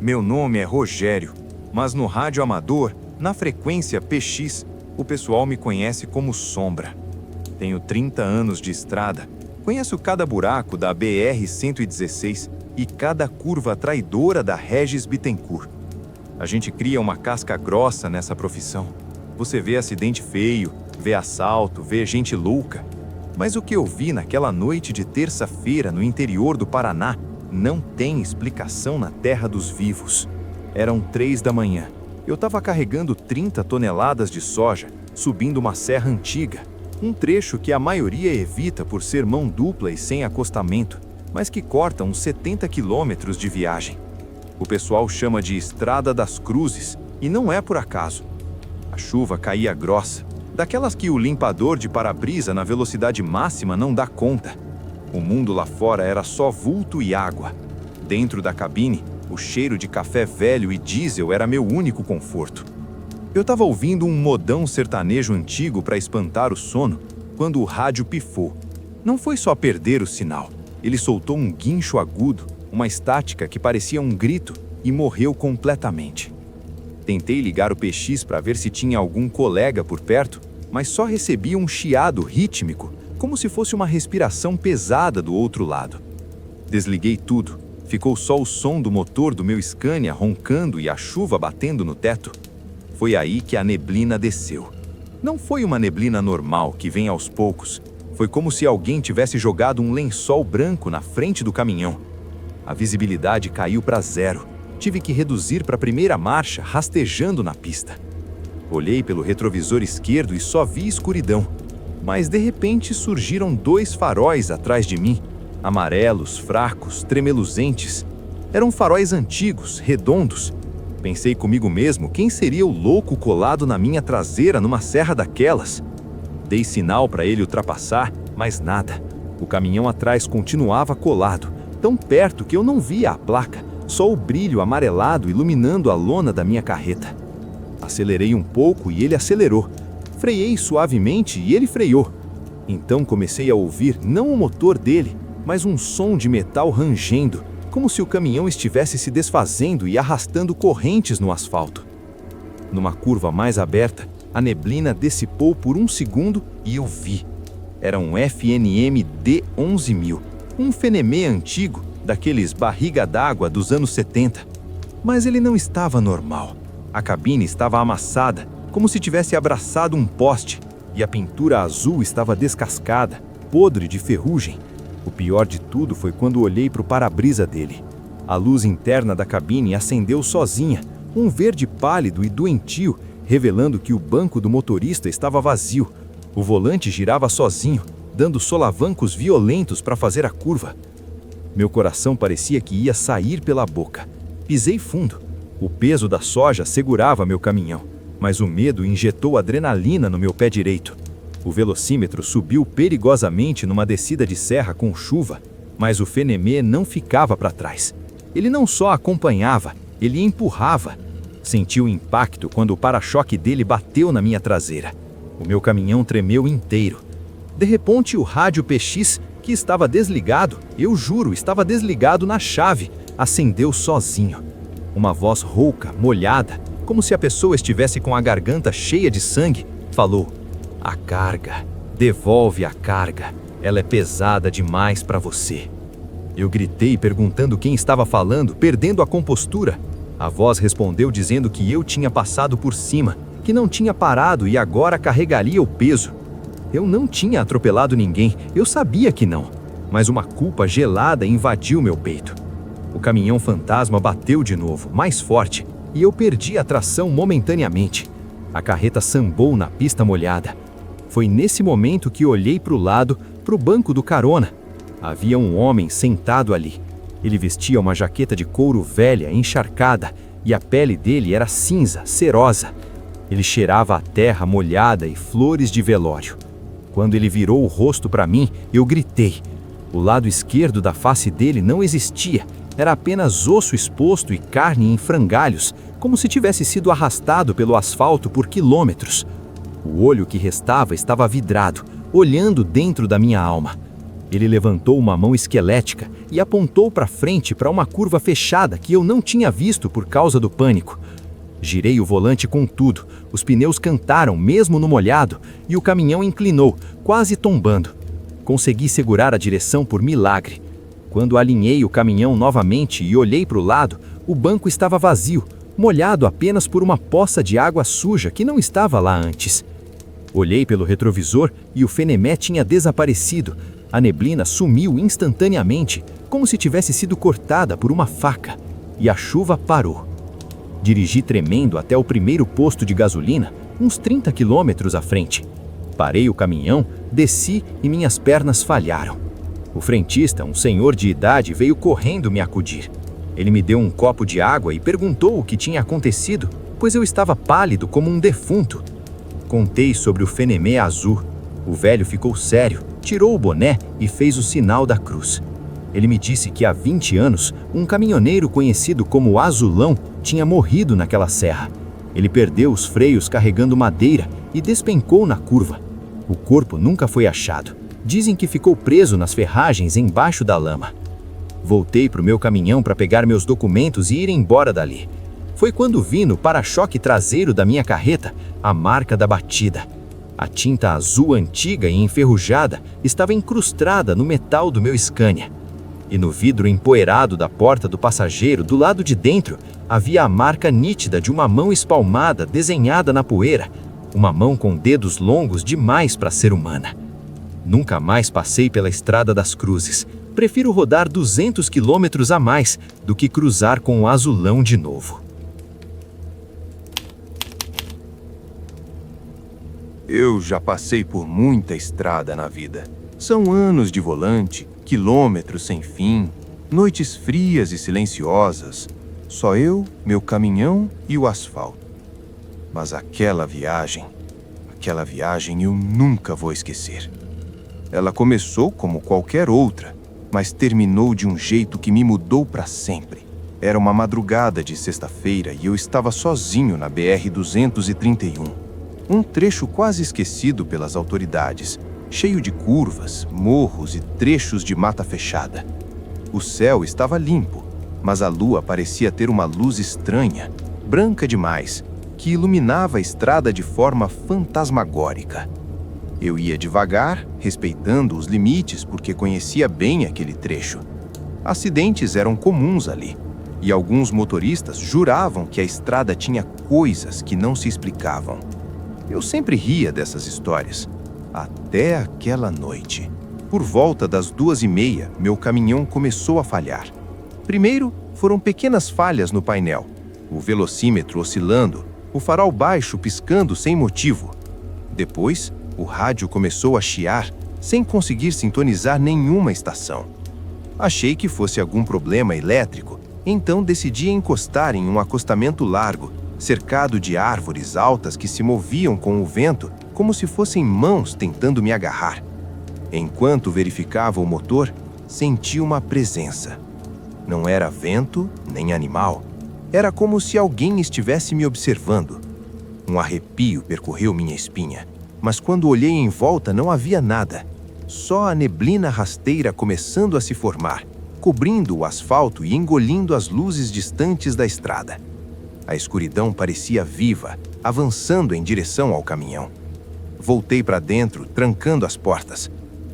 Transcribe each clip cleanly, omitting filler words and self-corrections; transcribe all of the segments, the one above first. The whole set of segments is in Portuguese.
Meu nome é Rogério, mas no rádio amador, na frequência PX, o pessoal me conhece como Sombra. Tenho 30 anos de estrada, conheço cada buraco da BR-116 e cada curva traidora da Regis Bittencourt. A gente cria uma casca grossa nessa profissão. Você vê acidente feio, vê assalto, vê gente louca. Mas o que eu vi naquela noite de terça-feira no interior do Paraná não tem explicação na terra dos vivos. Eram 3 da manhã. Eu estava carregando 30 toneladas de soja, subindo uma serra antiga. Um trecho que a maioria evita por ser mão dupla e sem acostamento, mas que corta uns 70 quilômetros de viagem. O pessoal chama de Estrada das Cruzes, e não é por acaso. A chuva caía grossa, daquelas que o limpador de para-brisa na velocidade máxima não dá conta. O mundo lá fora era só vulto e água. Dentro da cabine, o cheiro de café velho e diesel era meu único conforto. Eu estava ouvindo um modão sertanejo antigo para espantar o sono, quando o rádio pifou. Não foi só perder o sinal. Ele soltou um guincho agudo, uma estática que parecia um grito, e morreu completamente. Tentei ligar o PX para ver se tinha algum colega por perto, mas só recebi um chiado rítmico, como se fosse uma respiração pesada do outro lado. Desliguei tudo. Ficou só o som do motor do meu Scania roncando e a chuva batendo no teto. Foi aí que a neblina desceu. Não foi uma neblina normal que vem aos poucos. Foi como se alguém tivesse jogado um lençol branco na frente do caminhão. A visibilidade caiu para 0. Tive que reduzir para a primeira marcha, rastejando na pista. Olhei pelo retrovisor esquerdo e só vi escuridão. Mas de repente surgiram 2 faróis atrás de mim, amarelos, fracos, tremeluzentes. Eram faróis antigos, redondos. Pensei comigo mesmo quem seria o louco colado na minha traseira numa serra daquelas. Dei sinal para ele ultrapassar, mas nada. O caminhão atrás continuava colado, tão perto que eu não via a placa, só o brilho amarelado iluminando a lona da minha carreta. Acelerei um pouco e ele acelerou. Freiei suavemente e ele freou. Então comecei a ouvir não o motor dele, mas um som de metal rangendo, como se o caminhão estivesse se desfazendo e arrastando correntes no asfalto. Numa curva mais aberta, a neblina dissipou por um segundo e eu vi. Era um FNM D11000, um Fenemê antigo, daqueles barriga d'água dos anos 70. Mas ele não estava normal. A cabine estava amassada, como se tivesse abraçado um poste, e a pintura azul estava descascada, podre de ferrugem. O pior de tudo foi quando olhei para o para-brisa dele. A luz interna da cabine acendeu sozinha, um verde pálido e doentio, revelando que o banco do motorista estava vazio. O volante girava sozinho, dando solavancos violentos para fazer a curva. Meu coração parecia que ia sair pela boca. Pisei fundo. O peso da soja segurava meu caminhão, mas o medo injetou adrenalina no meu pé direito. O velocímetro subiu perigosamente numa descida de serra com chuva, mas o Fenemê não ficava para trás. Ele não só acompanhava, ele empurrava. Senti o impacto quando o para-choque dele bateu na minha traseira. O meu caminhão tremeu inteiro. De repente, o rádio PX, que estava desligado, eu juro, estava desligado na chave, acendeu sozinho. Uma voz rouca, molhada, como se a pessoa estivesse com a garganta cheia de sangue, falou: "A carga, devolve a carga, ela é pesada demais para você." Eu gritei perguntando quem estava falando, perdendo a compostura. A voz respondeu dizendo que eu tinha passado por cima, que não tinha parado e agora carregaria o peso. Eu não tinha atropelado ninguém, eu sabia que não, mas uma culpa gelada invadiu meu peito. O caminhão fantasma bateu de novo, mais forte, e eu perdi a tração momentaneamente. A carreta sambou na pista molhada. Foi nesse momento que olhei para o lado, para o banco do carona. Havia um homem sentado ali. Ele vestia uma jaqueta de couro velha, encharcada, e a pele dele era cinza, cerosa. Ele cheirava a terra molhada e flores de velório. Quando ele virou o rosto para mim, eu gritei. O lado esquerdo da face dele não existia. Era apenas osso exposto e carne em frangalhos, como se tivesse sido arrastado pelo asfalto por quilômetros. O olho que restava estava vidrado, olhando dentro da minha alma. Ele levantou uma mão esquelética e apontou para frente para uma curva fechada que eu não tinha visto por causa do pânico. Girei o volante com tudo, os pneus cantaram mesmo no molhado e o caminhão inclinou, quase tombando. Consegui segurar a direção por milagre. Quando alinhei o caminhão novamente e olhei para o lado, o banco estava vazio, molhado apenas por uma poça de água suja que não estava lá antes. Olhei pelo retrovisor e o Fenemé tinha desaparecido. A neblina sumiu instantaneamente, como se tivesse sido cortada por uma faca, e a chuva parou. Dirigi tremendo até o primeiro posto de gasolina, uns 30 quilômetros à frente. Parei o caminhão, desci e minhas pernas falharam. O frentista, um senhor de idade, veio correndo me acudir. Ele me deu um copo de água e perguntou o que tinha acontecido, pois eu estava pálido como um defunto. Contei sobre o Fenemé azul. O velho ficou sério, tirou o boné e fez o sinal da cruz. Ele me disse que há 20 anos, um caminhoneiro conhecido como Azulão tinha morrido naquela serra. Ele perdeu os freios carregando madeira e despencou na curva. O corpo nunca foi achado. Dizem que ficou preso nas ferragens embaixo da lama. Voltei para o meu caminhão para pegar meus documentos e ir embora dali. Foi quando vi no para-choque traseiro da minha carreta a marca da batida. A tinta azul antiga e enferrujada estava incrustada no metal do meu Scania. E no vidro empoeirado da porta do passageiro, do lado de dentro, havia a marca nítida de uma mão espalmada desenhada na poeira, uma mão com dedos longos demais para ser humana. Nunca mais passei pela Estrada das Cruzes. Prefiro rodar 200 quilômetros a mais do que cruzar com o Azulão de novo. Eu já passei por muita estrada na vida. São anos de volante, quilômetros sem fim, noites frias e silenciosas. Só eu, meu caminhão e o asfalto. Mas aquela viagem eu nunca vou esquecer. Ela começou como qualquer outra, mas terminou de um jeito que me mudou para sempre. Era uma madrugada de sexta-feira e eu estava sozinho na BR-231. Um trecho quase esquecido pelas autoridades, cheio de curvas, morros e trechos de mata fechada. O céu estava limpo, mas a lua parecia ter uma luz estranha, branca demais, que iluminava a estrada de forma fantasmagórica. Eu ia devagar, respeitando os limites porque conhecia bem aquele trecho. Acidentes eram comuns ali, e alguns motoristas juravam que a estrada tinha coisas que não se explicavam. Eu sempre ria dessas histórias, até aquela noite. Por volta das 2h30, meu caminhão começou a falhar. Primeiro, foram pequenas falhas no painel, o velocímetro oscilando, o farol baixo piscando sem motivo. Depois, o rádio começou a chiar, sem conseguir sintonizar nenhuma estação. Achei que fosse algum problema elétrico, então decidi encostar em um acostamento largo, cercado de árvores altas que se moviam com o vento, como se fossem mãos tentando me agarrar. Enquanto verificava o motor, senti uma presença. Não era vento nem animal. Era como se alguém estivesse me observando. Um arrepio percorreu minha espinha, mas quando olhei em volta não havia nada. Só a neblina rasteira começando a se formar, cobrindo o asfalto e engolindo as luzes distantes da estrada. A escuridão parecia viva, avançando em direção ao caminhão. Voltei para dentro, trancando as portas.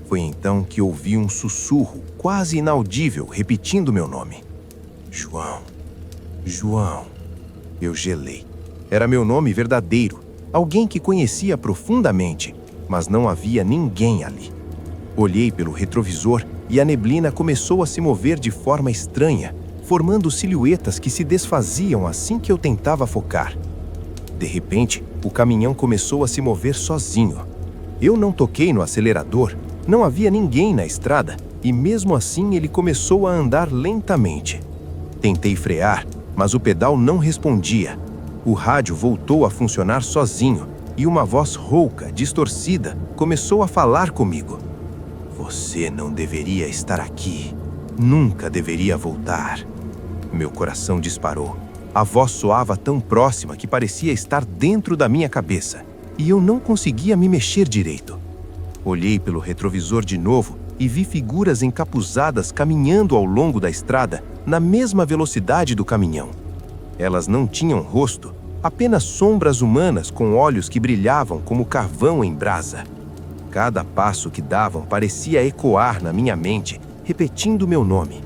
Foi então que ouvi um sussurro, quase inaudível, repetindo meu nome. João. João. Eu gelei. Era meu nome verdadeiro, alguém que conhecia profundamente, mas não havia ninguém ali. Olhei pelo retrovisor e a neblina começou a se mover de forma estranha, formando silhuetas que se desfaziam assim que eu tentava focar. De repente, o caminhão começou a se mover sozinho. Eu não toquei no acelerador, não havia ninguém na estrada, e mesmo assim ele começou a andar lentamente. Tentei frear, mas o pedal não respondia. O rádio voltou a funcionar sozinho, e uma voz rouca, distorcida, começou a falar comigo. Você não deveria estar aqui. Nunca deveria voltar. Meu coração disparou. A voz soava tão próxima que parecia estar dentro da minha cabeça, e eu não conseguia me mexer direito. Olhei pelo retrovisor de novo e vi figuras encapuzadas caminhando ao longo da estrada na mesma velocidade do caminhão. Elas não tinham rosto, apenas sombras humanas com olhos que brilhavam como carvão em brasa. Cada passo que davam parecia ecoar na minha mente, repetindo meu nome.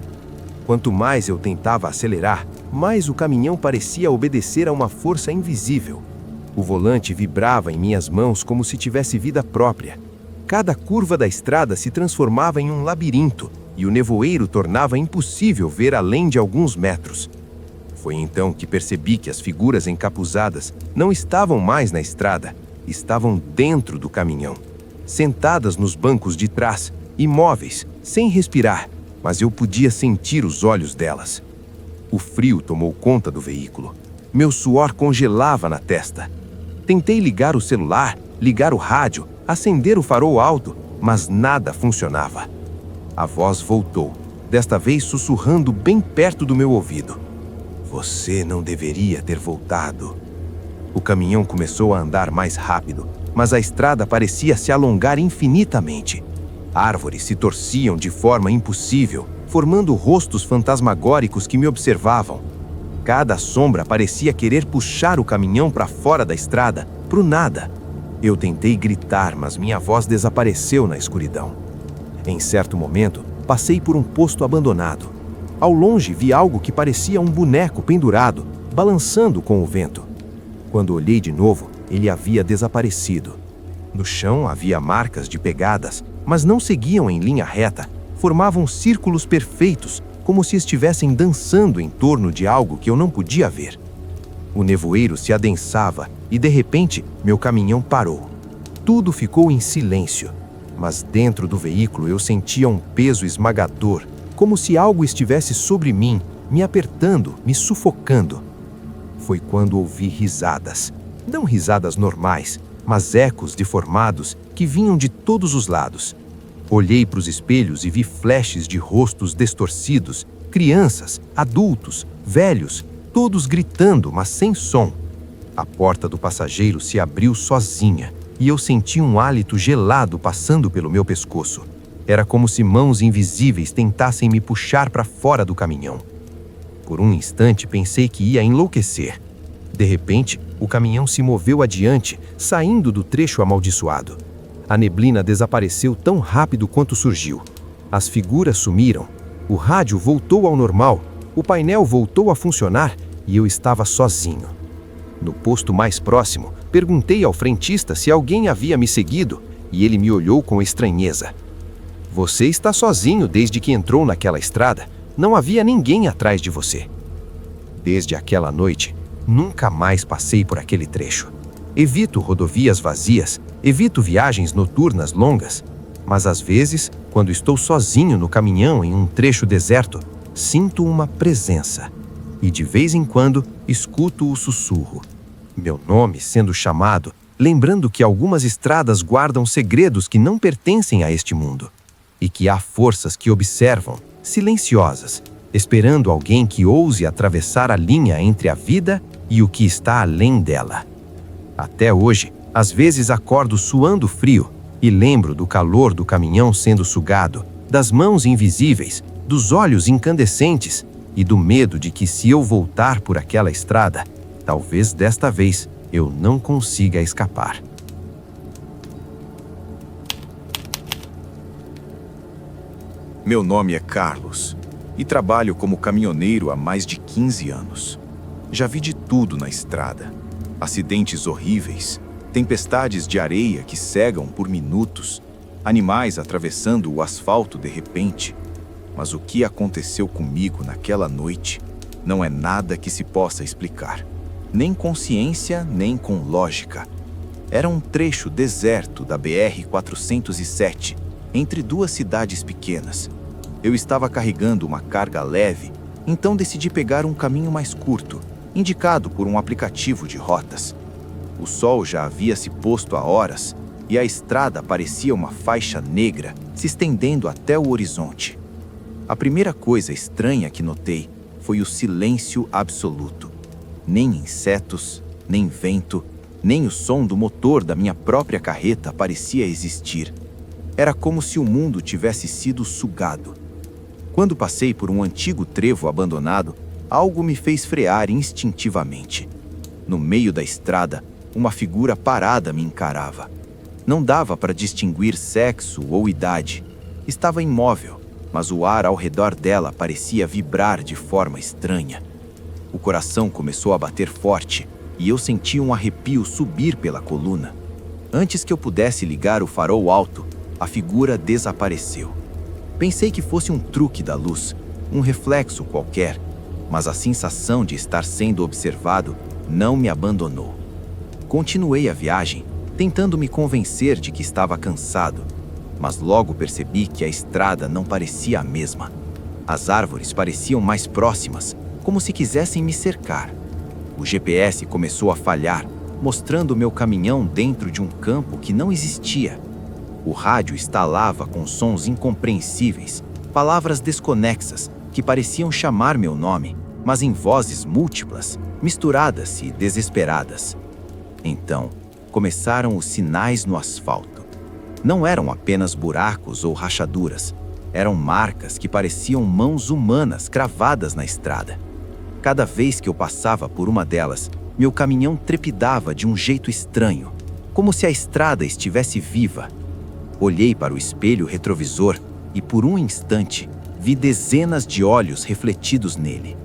Quanto mais eu tentava acelerar, mais o caminhão parecia obedecer a uma força invisível. O volante vibrava em minhas mãos como se tivesse vida própria. Cada curva da estrada se transformava em um labirinto e o nevoeiro tornava impossível ver além de alguns metros. Foi então que percebi que as figuras encapuzadas não estavam mais na estrada, estavam dentro do caminhão, sentadas nos bancos de trás, imóveis, sem respirar, mas eu podia sentir os olhos delas. O frio tomou conta do veículo. Meu suor congelava na testa. Tentei ligar o celular, ligar o rádio, acender o farol alto, mas nada funcionava. A voz voltou, desta vez sussurrando bem perto do meu ouvido. Você não deveria ter voltado. O caminhão começou a andar mais rápido, mas a estrada parecia se alongar infinitamente. Árvores se torciam de forma impossível, formando rostos fantasmagóricos que me observavam. Cada sombra parecia querer puxar o caminhão para fora da estrada, pro nada. Eu tentei gritar, mas minha voz desapareceu na escuridão. Em certo momento, passei por um posto abandonado. Ao longe vi algo que parecia um boneco pendurado, balançando com o vento. Quando olhei de novo, ele havia desaparecido. No chão havia marcas de pegadas, mas não seguiam em linha reta, formavam círculos perfeitos, como se estivessem dançando em torno de algo que eu não podia ver. O nevoeiro se adensava e, de repente, meu caminhão parou. Tudo ficou em silêncio, mas dentro do veículo eu sentia um peso esmagador, como se algo estivesse sobre mim, me apertando, me sufocando. Foi quando ouvi risadas. Não risadas normais, mas ecos deformados que vinham de todos os lados. Olhei para os espelhos e vi flashes de rostos distorcidos, crianças, adultos, velhos, todos gritando, mas sem som. A porta do passageiro se abriu sozinha e eu senti um hálito gelado passando pelo meu pescoço. Era como se mãos invisíveis tentassem me puxar para fora do caminhão. Por um instante pensei que ia enlouquecer. De repente, o caminhão se moveu adiante, saindo do trecho amaldiçoado. A neblina desapareceu tão rápido quanto surgiu. As figuras sumiram. O rádio voltou ao normal. O painel voltou a funcionar e eu estava sozinho. No posto mais próximo, perguntei ao frentista se alguém havia me seguido e ele me olhou com estranheza. Você está sozinho desde que entrou naquela estrada. Não havia ninguém atrás de você. Desde aquela noite, nunca mais passei por aquele trecho. Evito rodovias vazias, evito viagens noturnas longas, mas às vezes, quando estou sozinho no caminhão em um trecho deserto, sinto uma presença e de vez em quando escuto o sussurro. Meu nome sendo chamado, lembrando que algumas estradas guardam segredos que não pertencem a este mundo e que há forças que observam, silenciosas, esperando alguém que ouse atravessar a linha entre a vida e o que está além dela. Até hoje, às vezes acordo suando frio e lembro do calor do caminhão sendo sugado, das mãos invisíveis, dos olhos incandescentes e do medo de que, se eu voltar por aquela estrada, talvez desta vez eu não consiga escapar. Meu nome é Carlos e trabalho como caminhoneiro há mais de 15 anos. Já vi de tudo na estrada. Acidentes horríveis, tempestades de areia que cegam por minutos, animais atravessando o asfalto de repente. Mas o que aconteceu comigo naquela noite não é nada que se possa explicar. Nem com ciência, nem com lógica. Era um trecho deserto da BR-407, entre duas cidades pequenas. Eu estava carregando uma carga leve, então decidi pegar um caminho mais curto, indicado por um aplicativo de rotas. O sol já havia se posto há horas e a estrada parecia uma faixa negra se estendendo até o horizonte. A primeira coisa estranha que notei foi o silêncio absoluto. Nem insetos, nem vento, nem o som do motor da minha própria carreta parecia existir. Era como se o mundo tivesse sido sugado. Quando passei por um antigo trevo abandonado, algo me fez frear instintivamente. No meio da estrada, uma figura parada me encarava. Não dava para distinguir sexo ou idade. Estava imóvel, mas o ar ao redor dela parecia vibrar de forma estranha. O coração começou a bater forte e eu senti um arrepio subir pela coluna. Antes que eu pudesse ligar o farol alto, a figura desapareceu. Pensei que fosse um truque da luz, um reflexo qualquer, mas a sensação de estar sendo observado não me abandonou. Continuei a viagem, tentando me convencer de que estava cansado, mas logo percebi que a estrada não parecia a mesma. As árvores pareciam mais próximas, como se quisessem me cercar. O GPS começou a falhar, mostrando meu caminhão dentro de um campo que não existia. O rádio estalava com sons incompreensíveis, palavras desconexas que pareciam chamar meu nome, mas em vozes múltiplas, misturadas e desesperadas. Então, começaram os sinais no asfalto. Não eram apenas buracos ou rachaduras, eram marcas que pareciam mãos humanas cravadas na estrada. Cada vez que eu passava por uma delas, meu caminhão trepidava de um jeito estranho, como se a estrada estivesse viva. Olhei para o espelho retrovisor e, por um instante, vi dezenas de olhos refletidos nele.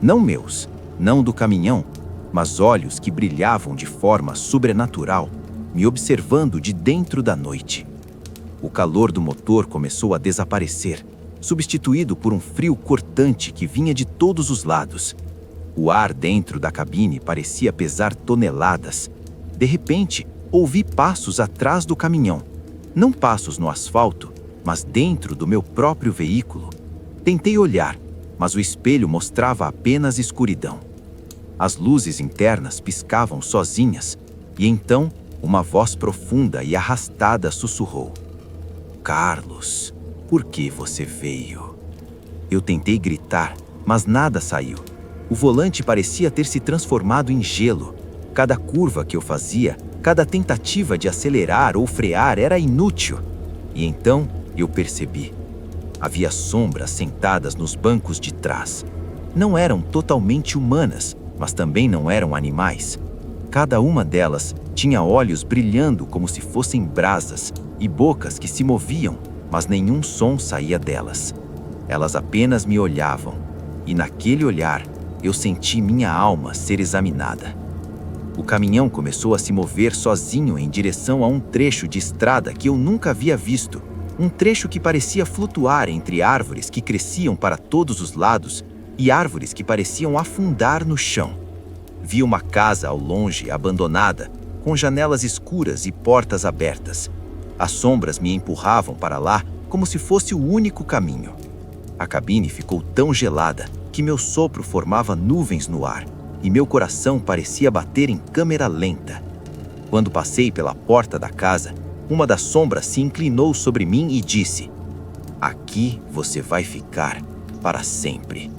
Não meus, não do caminhão, mas olhos que brilhavam de forma sobrenatural, me observando de dentro da noite. O calor do motor começou a desaparecer, substituído por um frio cortante que vinha de todos os lados. O ar dentro da cabine parecia pesar toneladas. De repente, ouvi passos atrás do caminhão. Não passos no asfalto, mas dentro do meu próprio veículo. Tentei olhar, mas o espelho mostrava apenas escuridão. As luzes internas piscavam sozinhas, e então uma voz profunda e arrastada sussurrou: "Carlos, por que você veio?" Eu tentei gritar, mas nada saiu. O volante parecia ter se transformado em gelo. Cada curva que eu fazia, cada tentativa de acelerar ou frear era inútil. E então eu percebi. Havia sombras sentadas nos bancos de trás. Não eram totalmente humanas, mas também não eram animais. Cada uma delas tinha olhos brilhando como se fossem brasas e bocas que se moviam, mas nenhum som saía delas. Elas apenas me olhavam, e naquele olhar eu senti minha alma ser examinada. O caminhão começou a se mover sozinho em direção a um trecho de estrada que eu nunca havia visto, um trecho que parecia flutuar entre árvores que cresciam para todos os lados e árvores que pareciam afundar no chão. Vi uma casa ao longe, abandonada, com janelas escuras e portas abertas. As sombras me empurravam para lá como se fosse o único caminho. A cabine ficou tão gelada que meu sopro formava nuvens no ar e meu coração parecia bater em câmera lenta. Quando passei pela porta da casa, uma das sombras se inclinou sobre mim e disse: "Aqui você vai ficar para sempre."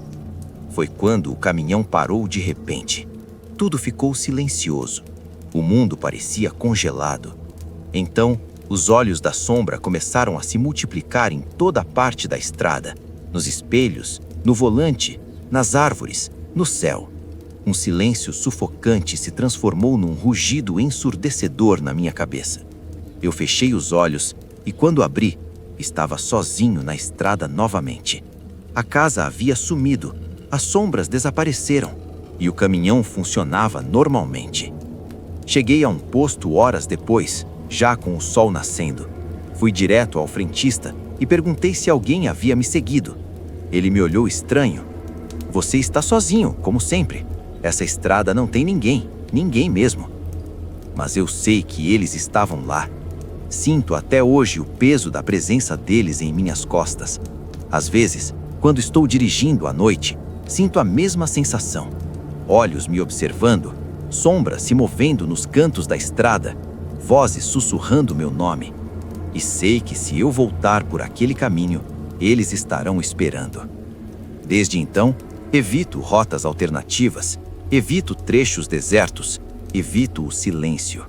Foi quando o caminhão parou de repente. Tudo ficou silencioso. O mundo parecia congelado. Então, os olhos da sombra começaram a se multiplicar em toda a parte da estrada, nos espelhos, no volante, nas árvores, no céu. Um silêncio sufocante se transformou num rugido ensurdecedor na minha cabeça. Eu fechei os olhos e, quando abri, estava sozinho na estrada novamente. A casa havia sumido, as sombras desapareceram e o caminhão funcionava normalmente. Cheguei a um posto horas depois, já com o sol nascendo. Fui direto ao frentista e perguntei se alguém havia me seguido. Ele me olhou estranho. "Você está sozinho, como sempre. Essa estrada não tem ninguém, ninguém mesmo." Mas eu sei que eles estavam lá. Sinto até hoje o peso da presença deles em minhas costas. Às vezes, quando estou dirigindo à noite, sinto a mesma sensação. Olhos me observando, sombras se movendo nos cantos da estrada, vozes sussurrando meu nome. E sei que se eu voltar por aquele caminho, eles estarão esperando. Desde então, evito rotas alternativas, evito trechos desertos, evito o silêncio.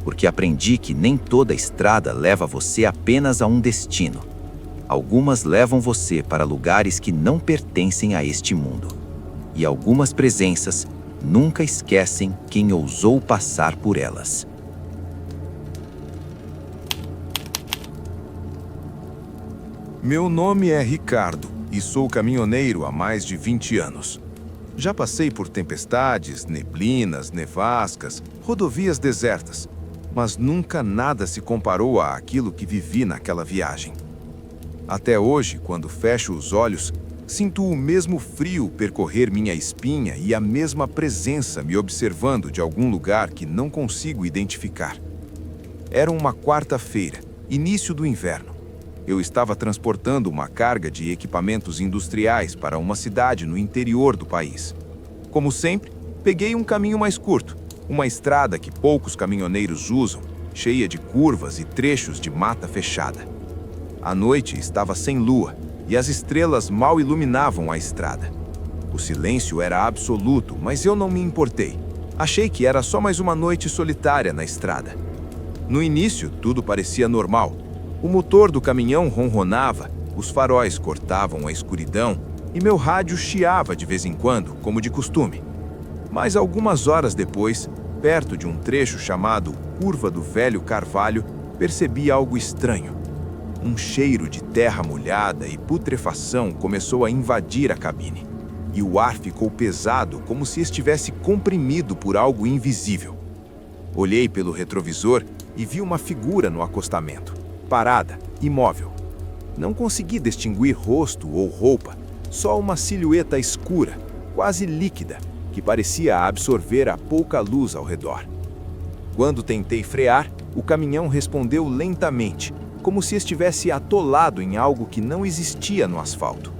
porque aprendi que nem toda estrada leva você apenas a um destino. Algumas levam você para lugares que não pertencem a este mundo. E algumas presenças nunca esquecem quem ousou passar por elas. Meu nome é Ricardo e sou caminhoneiro há mais de 20 anos. Já passei por tempestades, neblinas, nevascas, rodovias desertas, mas nunca nada se comparou àquilo que vivi naquela viagem. Até hoje, quando fecho os olhos, sinto o mesmo frio percorrer minha espinha e a mesma presença me observando de algum lugar que não consigo identificar. Era uma quarta-feira, início do inverno. Eu estava transportando uma carga de equipamentos industriais para uma cidade no interior do país. Como sempre, peguei um caminho mais curto, uma estrada que poucos caminhoneiros usam, cheia de curvas e trechos de mata fechada. A noite estava sem lua e as estrelas mal iluminavam a estrada. O silêncio era absoluto, mas eu não me importei. Achei que era só mais uma noite solitária na estrada. No início, tudo parecia normal. O motor do caminhão ronronava, os faróis cortavam a escuridão e meu rádio chiava de vez em quando, como de costume. Mas algumas horas depois, perto de um trecho chamado Curva do Velho Carvalho, percebi algo estranho. Um cheiro de terra molhada e putrefação começou a invadir a cabine, e o ar ficou pesado como se estivesse comprimido por algo invisível. Olhei pelo retrovisor e vi uma figura no acostamento, parada, imóvel. Não consegui distinguir rosto ou roupa, só uma silhueta escura, quase líquida, que parecia absorver a pouca luz ao redor. Quando tentei frear, o caminhão respondeu lentamente, como se estivesse atolado em algo que não existia no asfalto.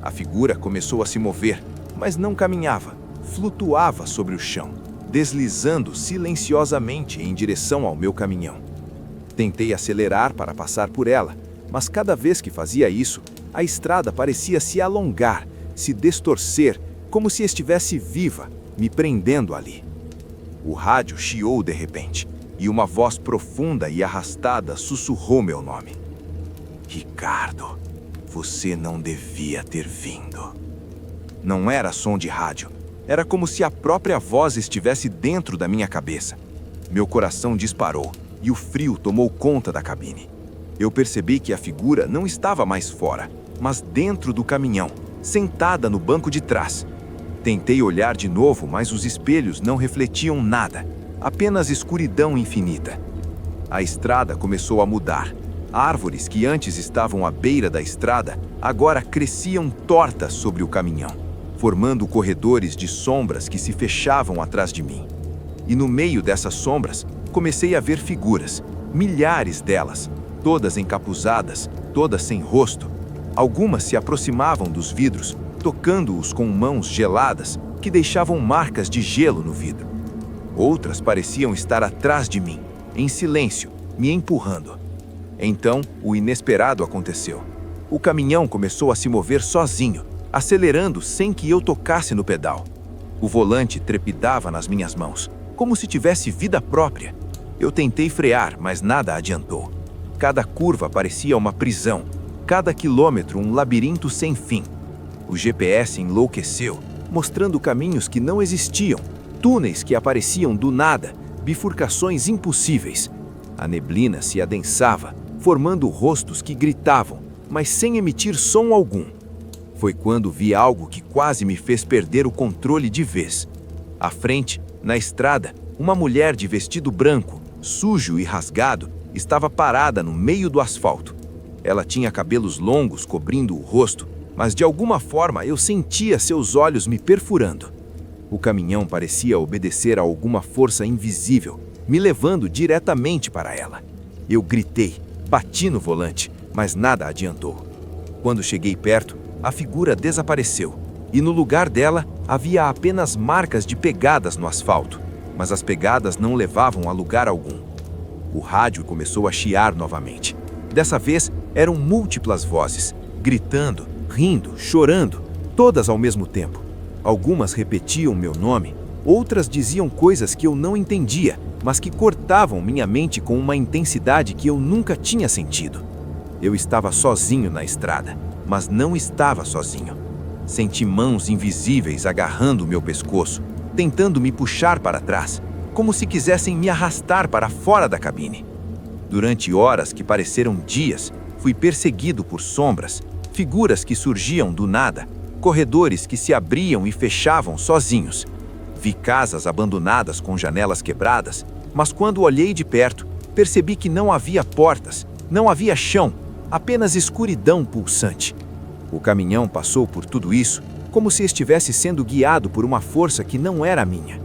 A figura começou a se mover, mas não caminhava, flutuava sobre o chão, deslizando silenciosamente em direção ao meu caminhão. Tentei acelerar para passar por ela, mas cada vez que fazia isso, a estrada parecia se alongar, se distorcer, como se estivesse viva, me prendendo ali. O rádio chiou de repente, e uma voz profunda e arrastada sussurrou meu nome. Ricardo, você não devia ter vindo. Não era som de rádio. Era como se a própria voz estivesse dentro da minha cabeça. Meu coração disparou e o frio tomou conta da cabine. Eu percebi que a figura não estava mais fora, mas dentro do caminhão, sentada no banco de trás. Tentei olhar de novo, mas os espelhos não refletiam nada, apenas escuridão infinita. A estrada começou a mudar. Árvores que antes estavam à beira da estrada, agora cresciam tortas sobre o caminhão, formando corredores de sombras que se fechavam atrás de mim. E no meio dessas sombras, comecei a ver figuras, milhares delas, todas encapuzadas, todas sem rosto. Algumas se aproximavam dos vidros, tocando-os com mãos geladas que deixavam marcas de gelo no vidro. Outras pareciam estar atrás de mim, em silêncio, me empurrando. Então, o inesperado aconteceu. O caminhão começou a se mover sozinho, acelerando sem que eu tocasse no pedal. O volante trepidava nas minhas mãos, como se tivesse vida própria. Eu tentei frear, mas nada adiantou. Cada curva parecia uma prisão, cada quilômetro um labirinto sem fim. O GPS enlouqueceu, mostrando caminhos que não existiam, túneis que apareciam do nada, bifurcações impossíveis. A neblina se adensava, formando rostos que gritavam, mas sem emitir som algum. Foi quando vi algo que quase me fez perder o controle de vez. À frente, na estrada, uma mulher de vestido branco, sujo e rasgado, estava parada no meio do asfalto. Ela tinha cabelos longos cobrindo o rosto, mas de alguma forma eu sentia seus olhos me perfurando. O caminhão parecia obedecer a alguma força invisível, me levando diretamente para ela. Eu gritei, bati no volante, mas nada adiantou. Quando cheguei perto, a figura desapareceu, e no lugar dela havia apenas marcas de pegadas no asfalto, mas as pegadas não levavam a lugar algum. O rádio começou a chiar novamente. Dessa vez, eram múltiplas vozes, gritando, rindo, chorando, todas ao mesmo tempo. Algumas repetiam meu nome, Outras diziam coisas que eu não entendia, mas que cortavam minha mente com uma intensidade que eu nunca tinha sentido. Eu estava sozinho na estrada, mas não estava sozinho. Senti mãos invisíveis agarrando meu pescoço, tentando me puxar para trás, como se quisessem me arrastar para fora da cabine. Durante horas que pareceram dias, fui perseguido por sombras, figuras que surgiam do nada, corredores que se abriam e fechavam sozinhos. Vi casas abandonadas com janelas quebradas, mas quando olhei de perto, percebi que não havia portas, não havia chão, apenas escuridão pulsante. O caminhão passou por tudo isso como se estivesse sendo guiado por uma força que não era minha.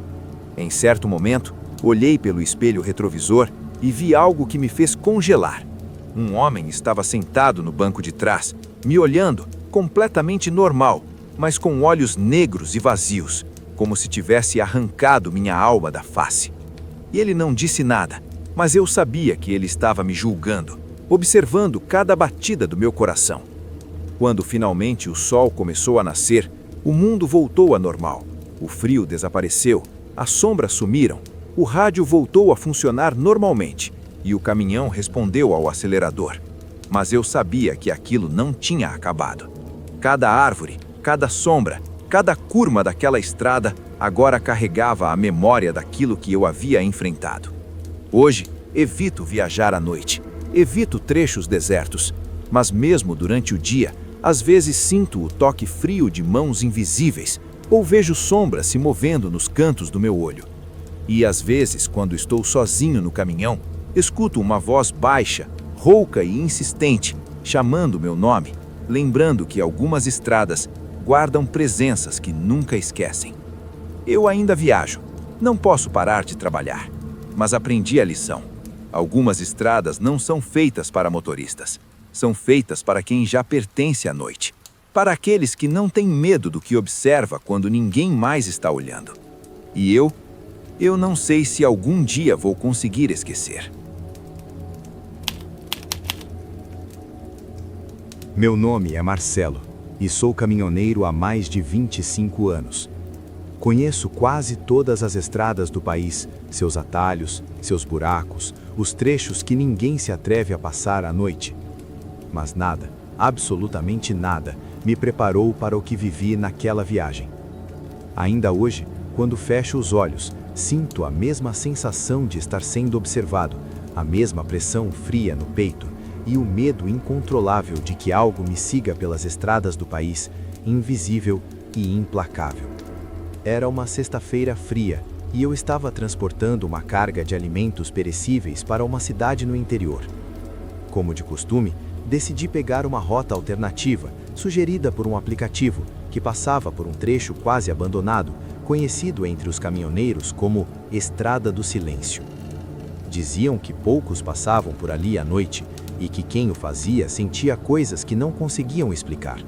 Em certo momento, olhei pelo espelho retrovisor e vi algo que me fez congelar. Um homem estava sentado no banco de trás, me olhando, completamente normal, mas com olhos negros e vazios, como se tivesse arrancado minha alma da face. E ele não disse nada, mas eu sabia que ele estava me julgando, observando cada batida do meu coração. Quando finalmente o sol começou a nascer, o mundo voltou a normal. O frio desapareceu, as sombras sumiram, o rádio voltou a funcionar normalmente e o caminhão respondeu ao acelerador. Mas eu sabia que aquilo não tinha acabado. Cada árvore, cada sombra, cada curva daquela estrada agora carregava a memória daquilo que eu havia enfrentado. Hoje, evito viajar à noite, evito trechos desertos, mas mesmo durante o dia, às vezes sinto o toque frio de mãos invisíveis ou vejo sombras se movendo nos cantos do meu olho. E às vezes, quando estou sozinho no caminhão, escuto uma voz baixa, rouca e insistente, chamando meu nome, lembrando que algumas estradas guardam presenças que nunca esquecem. Eu ainda viajo, não posso parar de trabalhar, mas aprendi a lição. Algumas estradas não são feitas para motoristas. São feitas para quem já pertence à noite, para aqueles que não têm medo do que observa quando ninguém mais está olhando. E eu não sei se algum dia vou conseguir esquecer. Meu nome é Marcelo e sou caminhoneiro há mais de 25 anos. Conheço quase todas as estradas do país, seus atalhos, seus buracos, os trechos que ninguém se atreve a passar à noite. Mas nada, absolutamente nada, me preparou para o que vivi naquela viagem. Ainda hoje, quando fecho os olhos, sinto a mesma sensação de estar sendo observado, a mesma pressão fria no peito e o medo incontrolável de que algo me siga pelas estradas do país, invisível e implacável. Era uma sexta-feira fria e eu estava transportando uma carga de alimentos perecíveis para uma cidade no interior. Como de costume, decidi pegar uma rota alternativa, sugerida por um aplicativo, que passava por um trecho quase abandonado, conhecido entre os caminhoneiros como Estrada do Silêncio. Diziam que poucos passavam por ali à noite e que quem o fazia sentia coisas que não conseguiam explicar.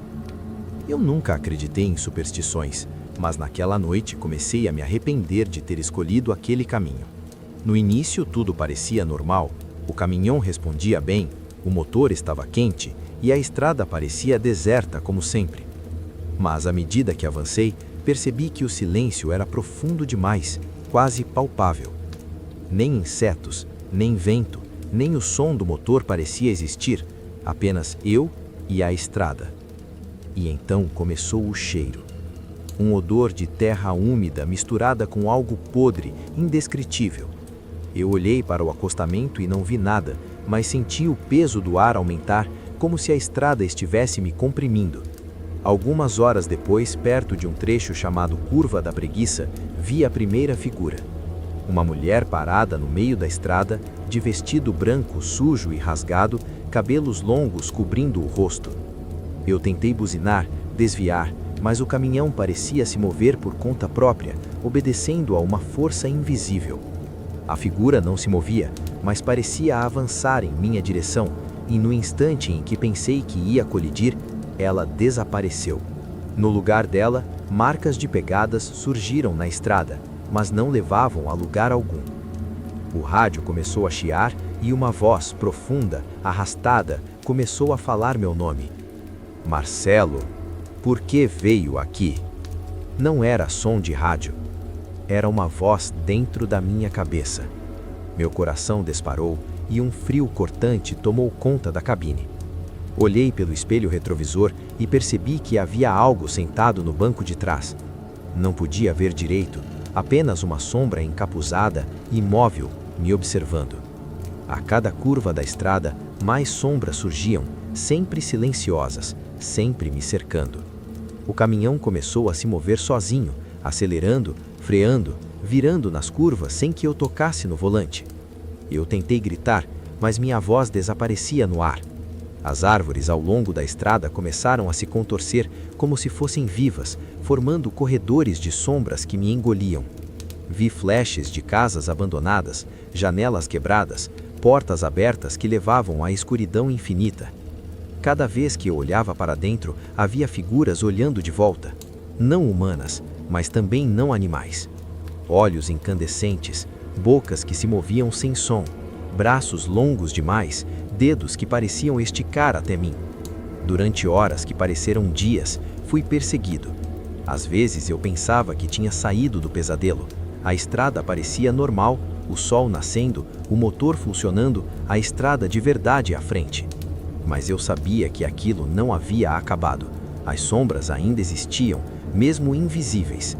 Eu nunca acreditei em superstições, mas naquela noite comecei a me arrepender de ter escolhido aquele caminho. No início tudo parecia normal, o caminhão respondia bem, o motor estava quente e a estrada parecia deserta como sempre. Mas à medida que avancei, percebi que o silêncio era profundo demais, quase palpável. Nem insetos, nem vento, nem o som do motor parecia existir, apenas eu e a estrada. E então começou o cheiro. Um odor de terra úmida misturada com algo podre, indescritível. Eu olhei para o acostamento e não vi nada, mas senti o peso do ar aumentar, como se a estrada estivesse me comprimindo. Algumas horas depois, perto de um trecho chamado Curva da Preguiça, vi a primeira figura. Uma mulher parada no meio da estrada, de vestido branco sujo e rasgado, cabelos longos cobrindo o rosto. Eu tentei buzinar, desviar, mas o caminhão parecia se mover por conta própria, obedecendo a uma força invisível. A figura não se movia, mas parecia avançar em minha direção, e no instante em que pensei que ia colidir, ela desapareceu. No lugar dela, marcas de pegadas surgiram na estrada, mas não levavam a lugar algum. O rádio começou a chiar e uma voz profunda, arrastada, começou a falar meu nome. Marcelo, por que veio aqui? Não era som de rádio. Era uma voz dentro da minha cabeça. Meu coração disparou e um frio cortante tomou conta da cabine. Olhei pelo espelho retrovisor e percebi que havia algo sentado no banco de trás. Não podia ver direito, apenas uma sombra encapuzada, imóvel, me observando. A cada curva da estrada, mais sombras surgiam, sempre silenciosas, sempre me cercando. O caminhão começou a se mover sozinho, acelerando, freando, virando nas curvas sem que eu tocasse no volante. Eu tentei gritar, mas minha voz desaparecia no ar. As árvores ao longo da estrada começaram a se contorcer como se fossem vivas, formando corredores de sombras que me engoliam. Vi flashes de casas abandonadas, janelas quebradas, portas abertas que levavam à escuridão infinita. Cada vez que eu olhava para dentro, havia figuras olhando de volta. Não humanas, mas também não animais. Olhos incandescentes, bocas que se moviam sem som, braços longos demais, dedos que pareciam esticar até mim. Durante horas que pareceram dias, fui perseguido. Às vezes eu pensava que tinha saído do pesadelo. A estrada parecia normal, o sol nascendo, o motor funcionando, a estrada de verdade à frente. Mas eu sabia que aquilo não havia acabado. As sombras ainda existiam, mesmo invisíveis.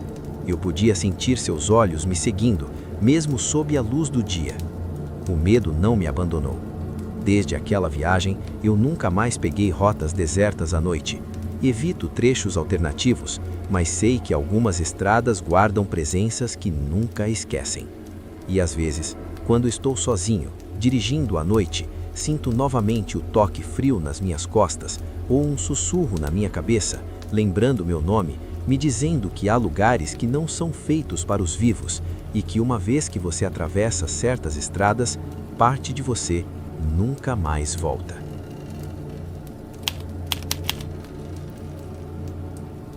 Eu podia sentir seus olhos me seguindo, mesmo sob a luz do dia. O medo não me abandonou. Desde aquela viagem, eu nunca mais peguei rotas desertas à noite. Evito trechos alternativos, mas sei que algumas estradas guardam presenças que nunca esquecem. E às vezes, quando estou sozinho, dirigindo à noite, sinto novamente o toque frio nas minhas costas ou um sussurro na minha cabeça, lembrando meu nome, me dizendo que há lugares que não são feitos para os vivos e que uma vez que você atravessa certas estradas, parte de você nunca mais volta.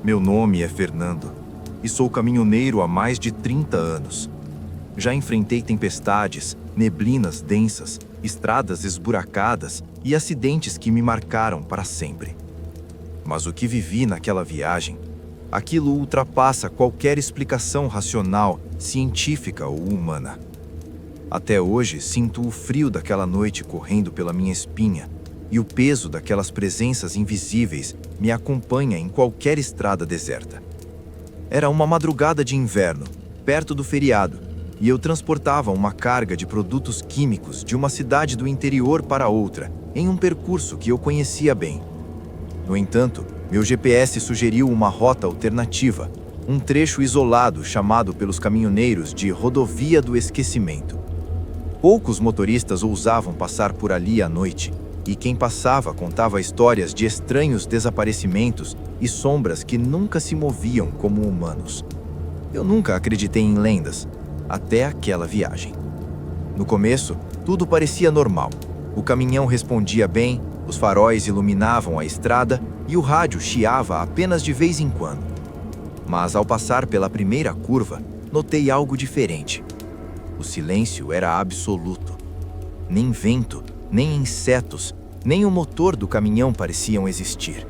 Meu nome é Fernando e sou caminhoneiro há mais de 30 anos. Já enfrentei tempestades, neblinas densas, estradas esburacadas e acidentes que me marcaram para sempre. Mas o que vivi naquela viagem, aquilo ultrapassa qualquer explicação racional, científica ou humana. Até hoje sinto o frio daquela noite correndo pela minha espinha e o peso daquelas presenças invisíveis me acompanha em qualquer estrada deserta. Era uma madrugada de inverno, perto do feriado, e eu transportava uma carga de produtos químicos de uma cidade do interior para outra, em um percurso que eu conhecia bem. No entanto, meu GPS sugeriu uma rota alternativa, um trecho isolado chamado pelos caminhoneiros de Rodovia do Esquecimento. Poucos motoristas ousavam passar por ali à noite, e quem passava contava histórias de estranhos desaparecimentos e sombras que nunca se moviam como humanos. Eu nunca acreditei em lendas, até aquela viagem. No começo, tudo parecia normal. O caminhão respondia bem, os faróis iluminavam a estrada e o rádio chiava apenas de vez em quando. Mas ao passar pela primeira curva, notei algo diferente. O silêncio era absoluto. Nem vento, nem insetos, nem o motor do caminhão pareciam existir.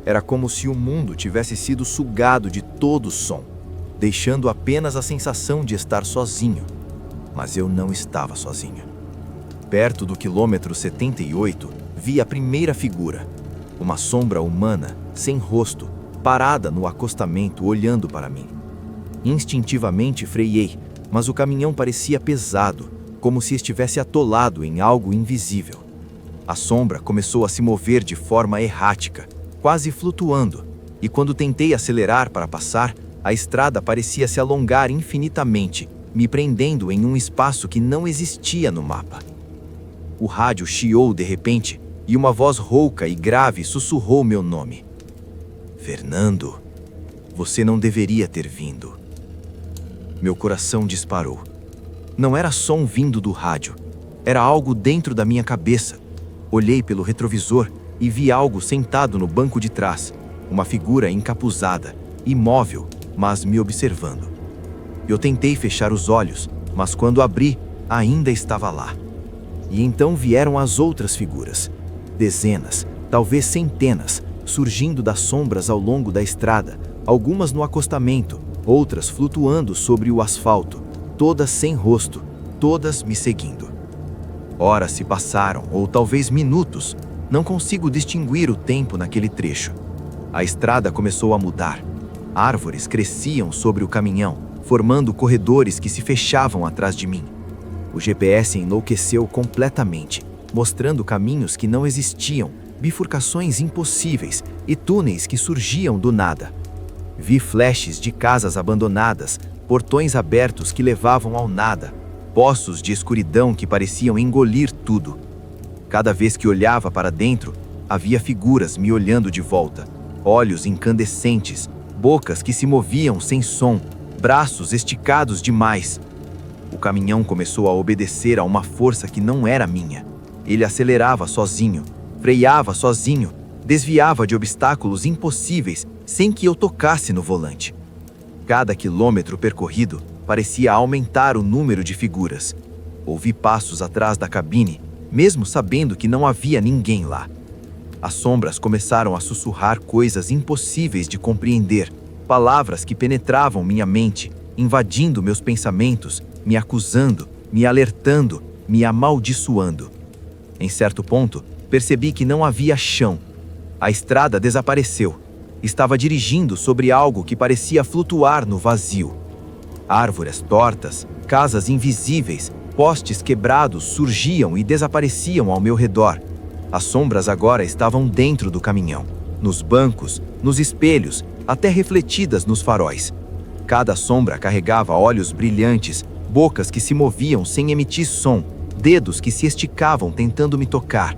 Era como se o mundo tivesse sido sugado de todo o som, deixando apenas a sensação de estar sozinho. Mas eu não estava sozinho. Perto do quilômetro 78, vi a primeira figura. Uma sombra humana, sem rosto, parada no acostamento olhando para mim. Instintivamente freiei, mas o caminhão parecia pesado, como se estivesse atolado em algo invisível. A sombra começou a se mover de forma errática, quase flutuando, e quando tentei acelerar para passar, a estrada parecia se alongar infinitamente, me prendendo em um espaço que não existia no mapa. O rádio chiou de repente, e uma voz rouca e grave sussurrou meu nome. Fernando, você não deveria ter vindo. Meu coração disparou. Não era som vindo do rádio, era algo dentro da minha cabeça. Olhei pelo retrovisor e vi algo sentado no banco de trás, uma figura encapuzada, imóvel, mas me observando. Eu tentei fechar os olhos, mas quando abri, ainda estava lá. E então vieram as outras figuras, dezenas, talvez centenas, surgindo das sombras ao longo da estrada, algumas no acostamento, outras flutuando sobre o asfalto, todas sem rosto, todas me seguindo. Horas se passaram, ou talvez minutos, não consigo distinguir o tempo naquele trecho. A estrada começou a mudar. Árvores cresciam sobre o caminhão, formando corredores que se fechavam atrás de mim. O GPS enlouqueceu completamente, mostrando caminhos que não existiam, bifurcações impossíveis e túneis que surgiam do nada. Vi flashes de casas abandonadas, portões abertos que levavam ao nada, poços de escuridão que pareciam engolir tudo. Cada vez que olhava para dentro, havia figuras me olhando de volta, olhos incandescentes, bocas que se moviam sem som, braços esticados demais. O caminhão começou a obedecer a uma força que não era minha. Ele acelerava sozinho, freava sozinho, desviava de obstáculos impossíveis sem que eu tocasse no volante. Cada quilômetro percorrido parecia aumentar o número de figuras. Ouvi passos atrás da cabine, mesmo sabendo que não havia ninguém lá. As sombras começaram a sussurrar coisas impossíveis de compreender, palavras que penetravam minha mente, invadindo meus pensamentos, me acusando, me alertando, me amaldiçoando. Em certo ponto, percebi que não havia chão. A estrada desapareceu. Estava dirigindo sobre algo que parecia flutuar no vazio. Árvores tortas, casas invisíveis, postes quebrados surgiam e desapareciam ao meu redor. As sombras agora estavam dentro do caminhão, nos bancos, nos espelhos, até refletidas nos faróis. Cada sombra carregava olhos brilhantes, bocas que se moviam sem emitir som, dedos que se esticavam tentando me tocar.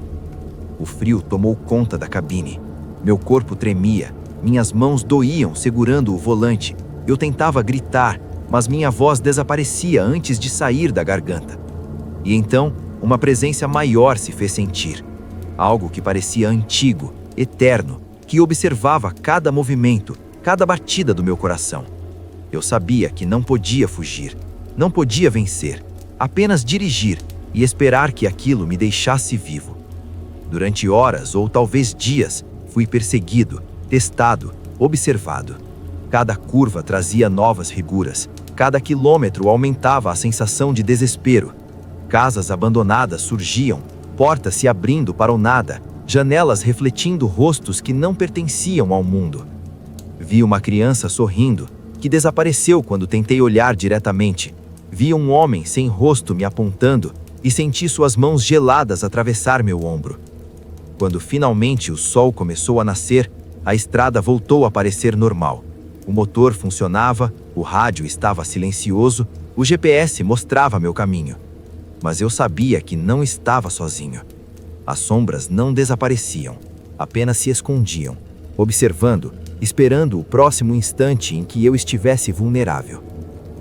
O frio tomou conta da cabine. Meu corpo tremia, minhas mãos doíam segurando o volante. Eu tentava gritar, mas minha voz desaparecia antes de sair da garganta. E então, uma presença maior se fez sentir. Algo que parecia antigo, eterno, que observava cada movimento, cada batida do meu coração. Eu sabia que não podia fugir, não podia vencer, apenas dirigir e esperar que aquilo me deixasse vivo. Durante horas ou talvez dias, fui perseguido, testado, observado. Cada curva trazia novas figuras, cada quilômetro aumentava a sensação de desespero. Casas abandonadas surgiam, portas se abrindo para o nada, janelas refletindo rostos que não pertenciam ao mundo. Vi uma criança sorrindo, que desapareceu quando tentei olhar diretamente. Vi um homem sem rosto me apontando e senti suas mãos geladas atravessar meu ombro. Quando finalmente o sol começou a nascer, a estrada voltou a parecer normal. O motor funcionava, o rádio estava silencioso, o GPS mostrava meu caminho. Mas eu sabia que não estava sozinho. As sombras não desapareciam, apenas se escondiam, observando, esperando o próximo instante em que eu estivesse vulnerável.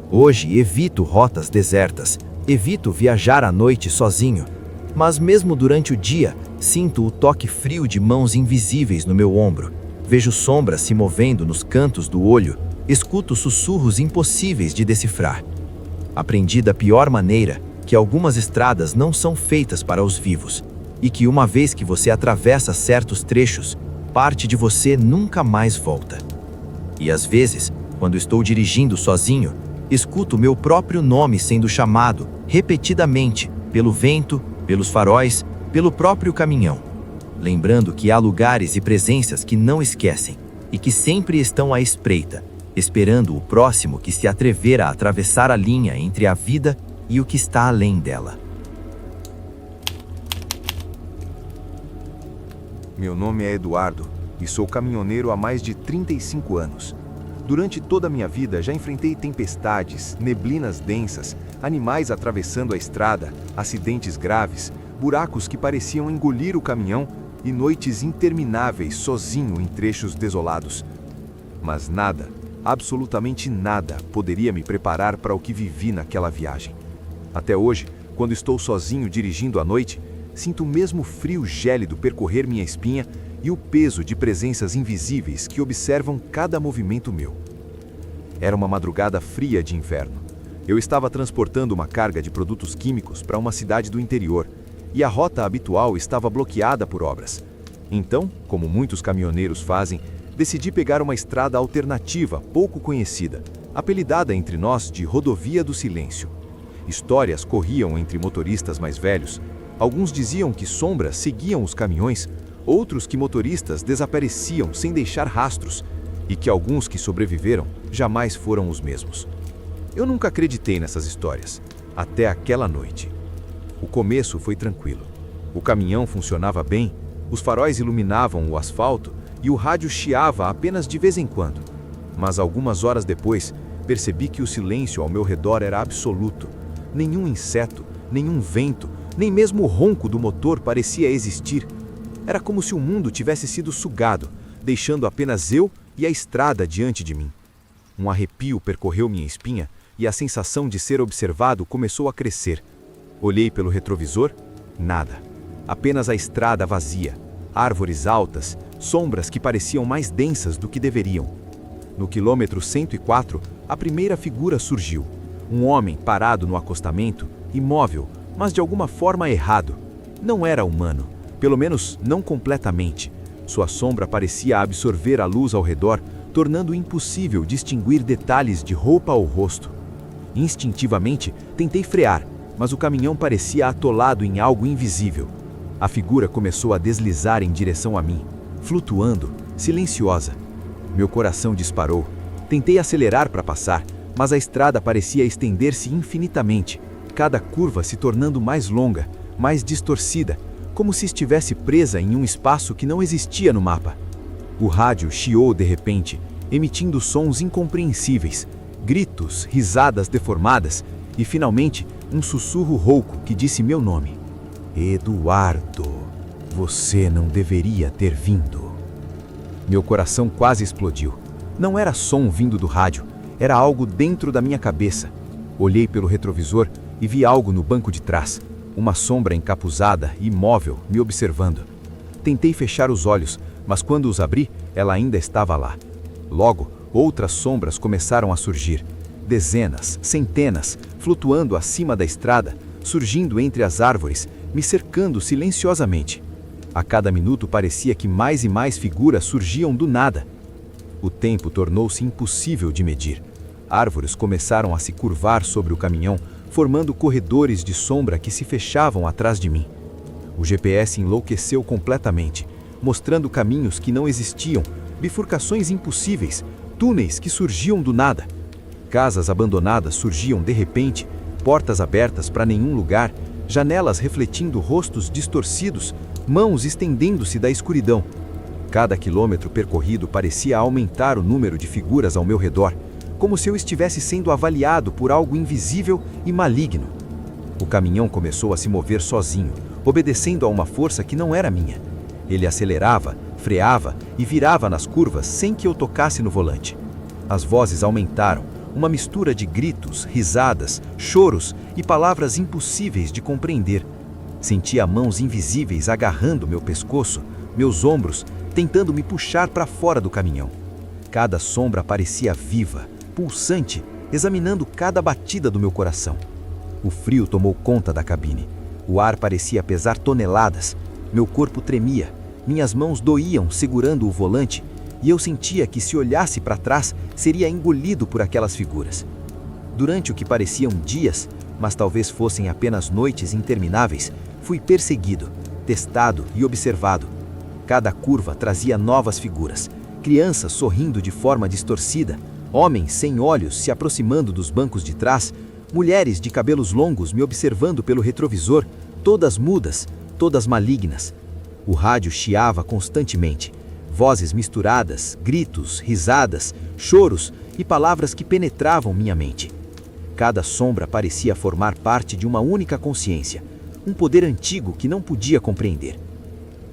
Hoje evito rotas desertas, evito viajar à noite sozinho, mas mesmo durante o dia, sinto o toque frio de mãos invisíveis no meu ombro. Vejo sombras se movendo nos cantos do olho, escuto sussurros impossíveis de decifrar. Aprendi da pior maneira que algumas estradas não são feitas para os vivos, e que uma vez que você atravessa certos trechos, parte de você nunca mais volta. E às vezes, quando estou dirigindo sozinho, escuto meu próprio nome sendo chamado, repetidamente, pelo vento, pelos faróis, pelo próprio caminhão, lembrando que há lugares e presenças que não esquecem e que sempre estão à espreita, esperando o próximo que se atrever a atravessar a linha entre a vida e o que está além dela. Meu nome é Eduardo e sou caminhoneiro há mais de 35 anos. Durante toda a minha vida já enfrentei tempestades, neblinas densas, animais atravessando a estrada, acidentes graves, buracos que pareciam engolir o caminhão e noites intermináveis sozinho em trechos desolados. Mas nada, absolutamente nada, poderia me preparar para o que vivi naquela viagem. Até hoje, quando estou sozinho dirigindo à noite, sinto o mesmo frio gélido percorrer minha espinha e o peso de presenças invisíveis que observam cada movimento meu. Era uma madrugada fria de inverno. Eu estava transportando uma carga de produtos químicos para uma cidade do interior e a rota habitual estava bloqueada por obras. Então, como muitos caminhoneiros fazem, decidi pegar uma estrada alternativa pouco conhecida, apelidada entre nós de Rodovia do Silêncio. Histórias corriam entre motoristas mais velhos. Alguns diziam que sombras seguiam os caminhões, outros que motoristas desapareciam sem deixar rastros e que alguns que sobreviveram jamais foram os mesmos. Eu nunca acreditei nessas histórias, até aquela noite. O começo foi tranquilo. O caminhão funcionava bem, os faróis iluminavam o asfalto e o rádio chiava apenas de vez em quando. Mas algumas horas depois, percebi que o silêncio ao meu redor era absoluto. Nenhum inseto, nenhum vento, nem mesmo o ronco do motor parecia existir. Era como se o mundo tivesse sido sugado, deixando apenas eu e a estrada diante de mim. Um arrepio percorreu minha espinha e a sensação de ser observado começou a crescer. Olhei pelo retrovisor, nada. Apenas a estrada vazia, árvores altas, sombras que pareciam mais densas do que deveriam. No quilômetro 104, a primeira figura surgiu. Um homem parado no acostamento, imóvel, mas de alguma forma errado. Não era humano, pelo menos não completamente. Sua sombra parecia absorver a luz ao redor, tornando impossível distinguir detalhes de roupa ou rosto. Instintivamente, tentei frear, mas o caminhão parecia atolado em algo invisível. A figura começou a deslizar em direção a mim, flutuando, silenciosa. Meu coração disparou. Tentei acelerar para passar, mas a estrada parecia estender-se infinitamente, cada curva se tornando mais longa, mais distorcida, como se estivesse presa em um espaço que não existia no mapa. O rádio chiou de repente, emitindo sons incompreensíveis, gritos, risadas deformadas e, finalmente, um sussurro rouco que disse meu nome. Eduardo, você não deveria ter vindo. Meu coração quase explodiu. Não era som vindo do rádio, era algo dentro da minha cabeça. Olhei pelo retrovisor e vi algo no banco de trás. Uma sombra encapuzada, imóvel, me observando. Tentei fechar os olhos, mas quando os abri, ela ainda estava lá. Logo, outras sombras começaram a surgir. Dezenas, centenas, flutuando acima da estrada, surgindo entre as árvores, me cercando silenciosamente. A cada minuto parecia que mais e mais figuras surgiam do nada. O tempo tornou-se impossível de medir. Árvores começaram a se curvar sobre o caminhão, formando corredores de sombra que se fechavam atrás de mim. O GPS enlouqueceu completamente, mostrando caminhos que não existiam, bifurcações impossíveis, túneis que surgiam do nada. Casas abandonadas surgiam de repente, portas abertas para nenhum lugar, janelas refletindo rostos distorcidos, mãos estendendo-se da escuridão. Cada quilômetro percorrido parecia aumentar o número de figuras ao meu redor, como se eu estivesse sendo avaliado por algo invisível e maligno. O caminhão começou a se mover sozinho, obedecendo a uma força que não era minha. Ele acelerava, freava e virava nas curvas sem que eu tocasse no volante. As vozes aumentaram, uma mistura de gritos, risadas, choros e palavras impossíveis de compreender. Sentia mãos invisíveis agarrando meu pescoço, meus ombros, tentando me puxar para fora do caminhão. Cada sombra parecia viva, pulsante, examinando cada batida do meu coração. O frio tomou conta da cabine. O ar parecia pesar toneladas. Meu corpo tremia, minhas mãos doíam segurando o volante e eu sentia que se olhasse para trás seria engolido por aquelas figuras. Durante o que pareciam dias, mas talvez fossem apenas noites intermináveis, fui perseguido, testado e observado. Cada curva trazia novas figuras, crianças sorrindo de forma distorcida, homens sem olhos se aproximando dos bancos de trás, mulheres de cabelos longos me observando pelo retrovisor, todas mudas, todas malignas. O rádio chiava constantemente. Vozes misturadas, gritos, risadas, choros e palavras que penetravam minha mente. Cada sombra parecia formar parte de uma única consciência, um poder antigo que não podia compreender.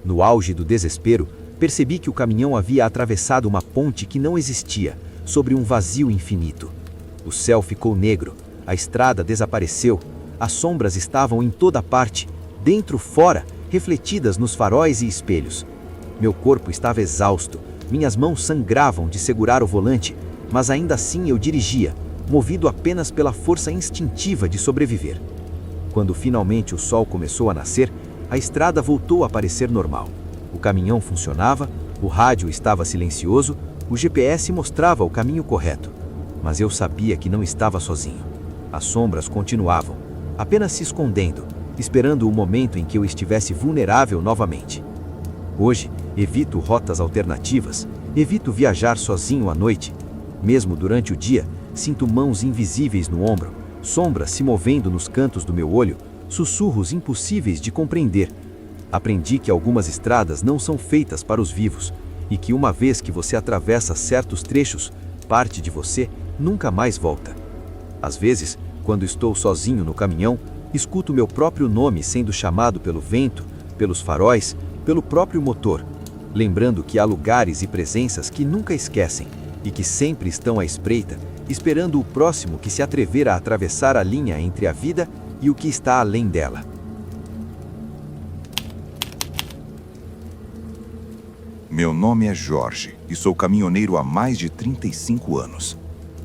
No auge do desespero, percebi que o caminhão havia atravessado uma ponte que não existia, sobre um vazio infinito. O céu ficou negro, a estrada desapareceu, as sombras estavam em toda parte, dentro, fora, refletidas nos faróis e espelhos. Meu corpo estava exausto, minhas mãos sangravam de segurar o volante, mas ainda assim eu dirigia, movido apenas pela força instintiva de sobreviver. Quando finalmente o sol começou a nascer, a estrada voltou a parecer normal. O caminhão funcionava, o rádio estava silencioso, o GPS mostrava o caminho correto. Mas eu sabia que não estava sozinho. As sombras continuavam, apenas se escondendo, esperando o momento em que eu estivesse vulnerável novamente. Hoje, evito rotas alternativas, evito viajar sozinho à noite. Mesmo durante o dia, sinto mãos invisíveis no ombro, sombras se movendo nos cantos do meu olho, sussurros impossíveis de compreender. Aprendi que algumas estradas não são feitas para os vivos e que uma vez que você atravessa certos trechos, parte de você nunca mais volta. Às vezes, quando estou sozinho no caminhão, escuto meu próprio nome sendo chamado pelo vento, pelos faróis, pelo próprio motor, lembrando que há lugares e presenças que nunca esquecem e que sempre estão à espreita, esperando o próximo que se atrever a atravessar a linha entre a vida e o que está além dela. Meu nome é Jorge e sou caminhoneiro há mais de 35 anos.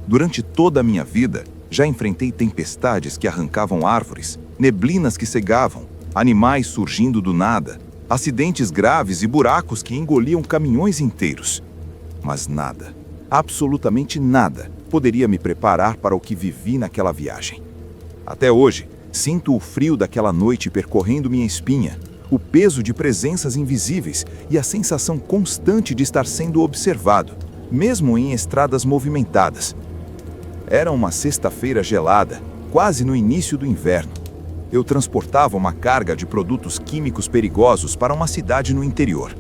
Durante toda a minha vida, já enfrentei tempestades que arrancavam árvores, neblinas que cegavam, animais surgindo do nada, acidentes graves e buracos que engoliam caminhões inteiros. Mas nada, absolutamente nada, poderia me preparar para o que vivi naquela viagem. Até hoje, sinto o frio daquela noite percorrendo minha espinha, o peso de presenças invisíveis e a sensação constante de estar sendo observado, mesmo em estradas movimentadas. Era uma sexta-feira gelada, quase no início do inverno. Eu transportava uma carga de produtos químicos perigosos para uma cidade no interior.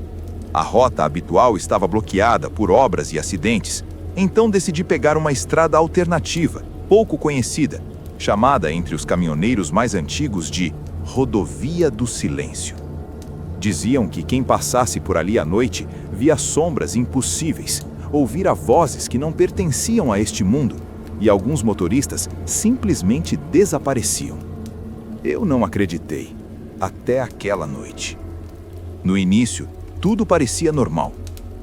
A rota habitual estava bloqueada por obras e acidentes, então decidi pegar uma estrada alternativa, pouco conhecida, chamada entre os caminhoneiros mais antigos de Rodovia do Silêncio. Diziam que quem passasse por ali à noite via sombras impossíveis, ouvira vozes que não pertenciam a este mundo, e alguns motoristas simplesmente desapareciam. Eu não acreditei, até aquela noite. No início, tudo parecia normal.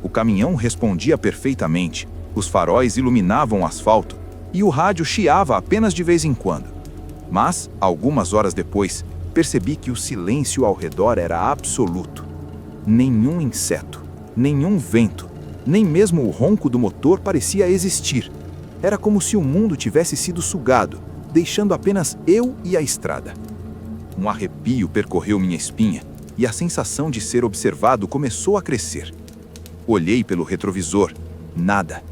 O caminhão respondia perfeitamente, os faróis iluminavam o asfalto e o rádio chiava apenas de vez em quando. Mas, algumas horas depois, percebi que o silêncio ao redor era absoluto. Nenhum inseto, nenhum vento, nem mesmo o ronco do motor parecia existir. Era como se o mundo tivesse sido sugado, deixando apenas eu e a estrada. Um arrepio percorreu minha espinha e a sensação de ser observado começou a crescer. Olhei pelo retrovisor, nada.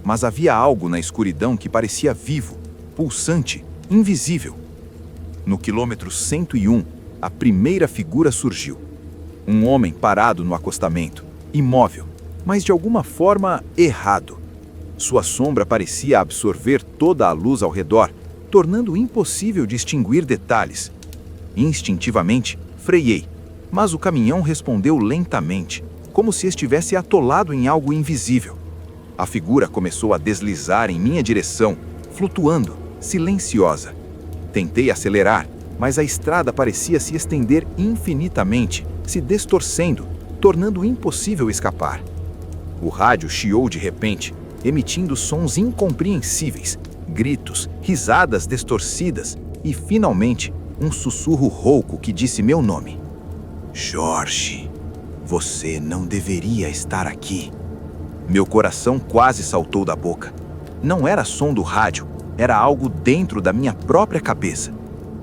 Mas havia algo na escuridão que parecia vivo, pulsante, invisível. No quilômetro 101, a primeira figura surgiu. Um homem parado no acostamento, imóvel, mas de alguma forma errado. Sua sombra parecia absorver toda a luz ao redor, tornando impossível distinguir detalhes. Instintivamente, freiei, mas o caminhão respondeu lentamente, como se estivesse atolado em algo invisível. A figura começou a deslizar em minha direção, flutuando, silenciosa. Tentei acelerar, mas a estrada parecia se estender infinitamente, se distorcendo, tornando impossível escapar. O rádio chiou de repente, emitindo sons incompreensíveis, gritos, risadas distorcidas e, finalmente, um sussurro rouco que disse meu nome. Jorge, você não deveria estar aqui. Meu coração quase saltou da boca. Não era som do rádio, era algo dentro da minha própria cabeça.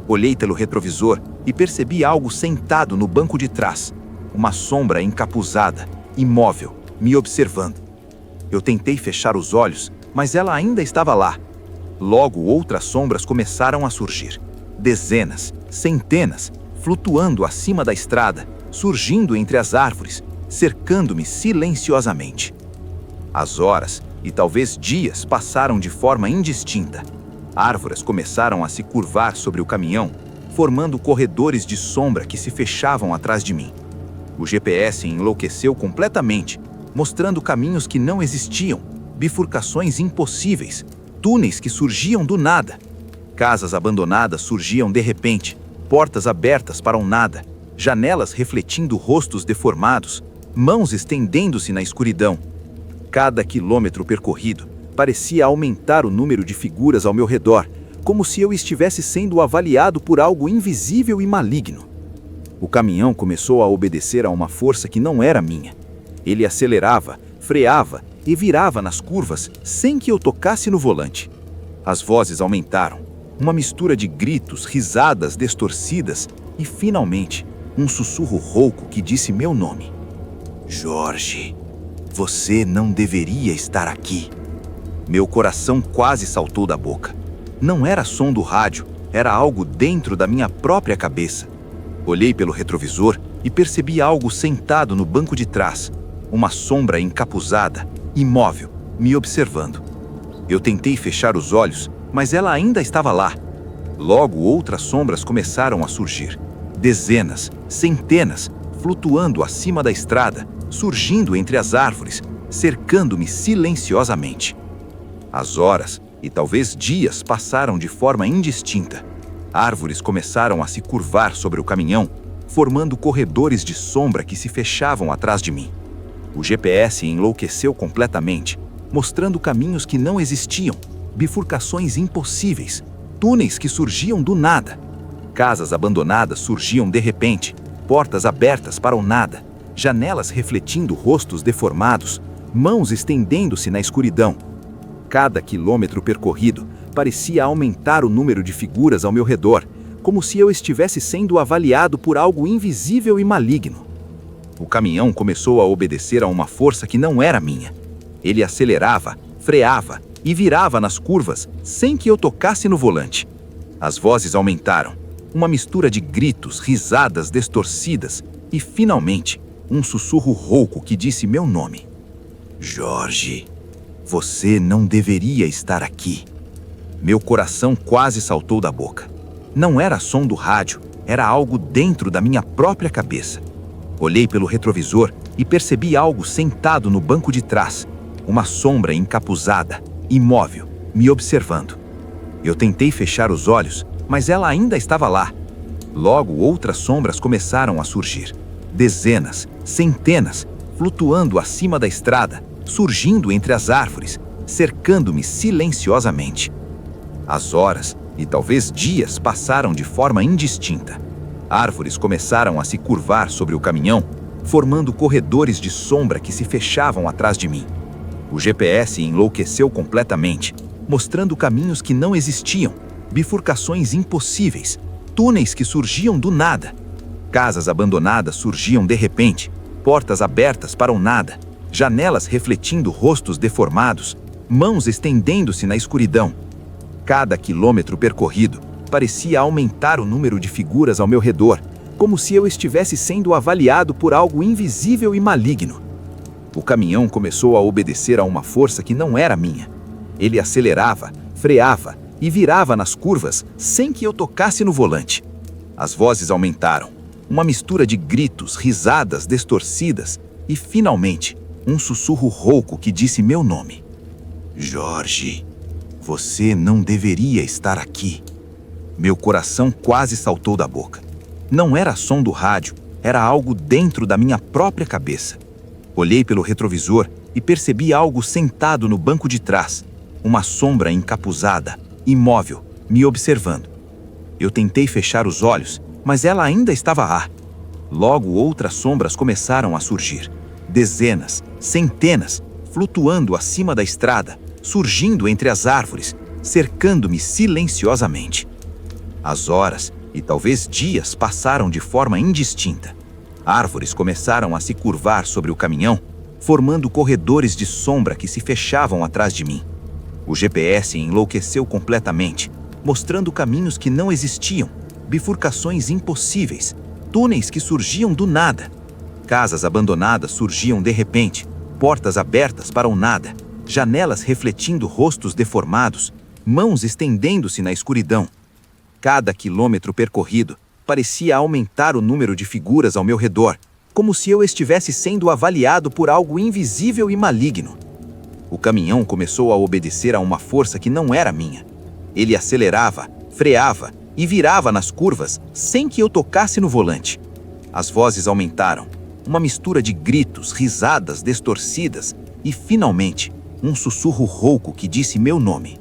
Olhei pelo retrovisor e percebi algo sentado no banco de trás. Uma sombra encapuzada, imóvel, me observando. Eu tentei fechar os olhos, mas ela ainda estava lá. Logo outras sombras começaram a surgir. Dezenas, centenas, flutuando acima da estrada, surgindo entre as árvores, cercando-me silenciosamente. As horas e talvez dias passaram de forma indistinta. Árvores começaram a se curvar sobre o caminhão, formando corredores de sombra que se fechavam atrás de mim. O GPS enlouqueceu completamente, mostrando caminhos que não existiam, bifurcações impossíveis, túneis que surgiam do nada. Casas abandonadas surgiam de repente, portas abertas para um nada, janelas refletindo rostos deformados, mãos estendendo-se na escuridão. Cada quilômetro percorrido parecia aumentar o número de figuras ao meu redor, como se eu estivesse sendo avaliado por algo invisível e maligno. O caminhão começou a obedecer a uma força que não era minha. Ele acelerava, freava e virava nas curvas sem que eu tocasse no volante. As vozes aumentaram, uma mistura de gritos, risadas distorcidas e, finalmente, um sussurro rouco que disse meu nome. Jorge, você não deveria estar aqui. Meu coração quase saltou da boca. Não era som do rádio, era algo dentro da minha própria cabeça. Olhei pelo retrovisor e percebi algo sentado no banco de trás, uma sombra encapuzada, imóvel, me observando. Eu tentei fechar os olhos, mas ela ainda estava lá. Logo outras sombras começaram a surgir. Dezenas, centenas, flutuando acima da estrada, surgindo entre as árvores, cercando-me silenciosamente. As horas, e talvez dias, passaram de forma indistinta. Árvores começaram a se curvar sobre o caminhão, formando corredores de sombra que se fechavam atrás de mim. O GPS enlouqueceu completamente, mostrando caminhos que não existiam, bifurcações impossíveis, túneis que surgiam do nada. Casas abandonadas surgiam de repente, portas abertas para o nada, janelas refletindo rostos deformados, mãos estendendo-se na escuridão. Cada quilômetro percorrido parecia aumentar o número de figuras ao meu redor, como se eu estivesse sendo avaliado por algo invisível e maligno. O caminhão começou a obedecer a uma força que não era minha. Ele acelerava, freava e virava nas curvas sem que eu tocasse no volante. As vozes aumentaram, uma mistura de gritos, risadas distorcidas e, finalmente, um sussurro rouco que disse meu nome. Jorge, você não deveria estar aqui. Meu coração quase saltou da boca. Não era som do rádio, era algo dentro da minha própria cabeça. Olhei pelo retrovisor e percebi algo sentado no banco de trás, uma sombra encapuzada, imóvel, me observando. Eu tentei fechar os olhos, mas ela ainda estava lá. Logo outras sombras começaram a surgir. Dezenas, centenas, flutuando acima da estrada, surgindo entre as árvores, cercando-me silenciosamente. As horas, e talvez dias, passaram de forma indistinta. Árvores começaram a se curvar sobre o caminhão, formando corredores de sombra que se fechavam atrás de mim. O GPS enlouqueceu completamente, mostrando caminhos que não existiam, bifurcações impossíveis, túneis que surgiam do nada. Casas abandonadas surgiam de repente, portas abertas para o nada, janelas refletindo rostos deformados, mãos estendendo-se na escuridão. Cada quilômetro percorrido parecia aumentar o número de figuras ao meu redor, como se eu estivesse sendo avaliado por algo invisível e maligno. O caminhão começou a obedecer a uma força que não era minha. Ele acelerava, freava e virava nas curvas sem que eu tocasse no volante. As vozes aumentaram, uma mistura de gritos, risadas distorcidas e, finalmente, um sussurro rouco que disse meu nome. Jorge, você não deveria estar aqui. Meu coração quase saltou da boca. Não era som do rádio, era algo dentro da minha própria cabeça. Olhei pelo retrovisor e percebi algo sentado no banco de trás, uma sombra encapuzada, imóvel, me observando. Eu tentei fechar os olhos, mas ela ainda estava lá. Logo outras sombras começaram a surgir. Dezenas, centenas, flutuando acima da estrada, surgindo entre as árvores, cercando-me silenciosamente. As horas, e talvez dias, passaram de forma indistinta. Árvores começaram a se curvar sobre o caminhão, formando corredores de sombra que se fechavam atrás de mim. O GPS enlouqueceu completamente, mostrando caminhos que não existiam, bifurcações impossíveis, túneis que surgiam do nada. Casas abandonadas surgiam de repente, portas abertas para o nada, janelas refletindo rostos deformados, mãos estendendo-se na escuridão. Cada quilômetro percorrido parecia aumentar o número de figuras ao meu redor, como se eu estivesse sendo avaliado por algo invisível e maligno. O caminhão começou a obedecer a uma força que não era minha. Ele acelerava, freava e virava nas curvas sem que eu tocasse no volante. As vozes aumentaram, uma mistura de gritos, risadas distorcidas e, finalmente, um sussurro rouco que disse meu nome.